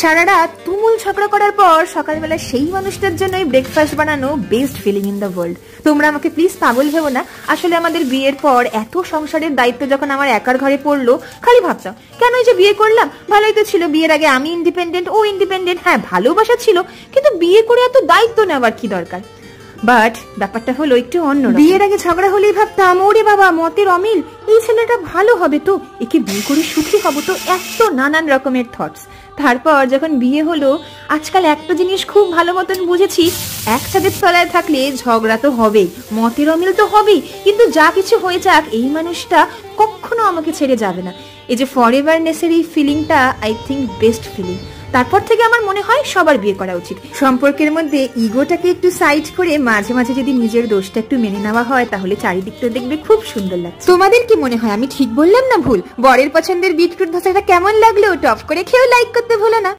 সারা রাত তুমুল ঝগড়া করার পর সকালবেলা সেই মানুষটার জন্যই ব্রেকফাস্ট বানানো best feeling in the world. তোমরা আমাকে প্লিজ পাগল ভেবো না। আসলে আমাদের বিয়ের পর এত সংসারের দায়িত্ব যখন আমার একার ঘরে পড়লো, খালি ভাবতাম কেন এই যে বিয়ে করলাম, ভালোই তো ছিল বিয়ের আগে আমি ইন্ডিপেন্ডেন্ট, ও ইন্ডিপেন্ডেন্ট, হ্যাঁ ভালোবাসা ছিল, কিন্তু বিয়ে করে এত দায়িত্ব নেওয়ার কি দরকার। বাট ব্যাপারটা হলো একটু অন্য। বিয়ের আগে ঝগড়া হলেই ভাবতাম ওরে বাবা মতের অমিল, এই ছেলেটা ভালো হবে তো, একে বিয়ে করে সুখী হব তো, এত নানান রকমের থটস। তারপর যখন বিয়ে হলো, আজকাল একটা জিনিস খুব ভালো মতন বুঝেছি, এক ছাদের তলায় থাকলে ঝগড়া তো হবেই, মতের অমিল তো হবেই, কিন্তু যা কিছু হয়ে যাক এই মানুষটা কখনো আমাকে ছেড়ে যাবে না। এই যে ফরএভারনেসের এই ফিলিংটা আই থিঙ্ক বেস্ট ফিলিং। তারপর থেকে আমার মনে হয় সবার বিয়ে করা উচিত। সম্পর্কের মধ্যে ইগোটাকে একটু সাইড করে মাঝে মাঝে যদি নিজের দোষটা একটু মেনে নেওয়া হয়, তাহলে চারিদিকটা দেখবে খুব সুন্দর লাগছে। তোমাদের কি মনে হয় আমি ঠিক বললাম না ভুল? বরের পছন্দের বিটরুট ধোসাটা কেমন লাগলো টপ করে খেয়েও লাইক করতে ভুলো না।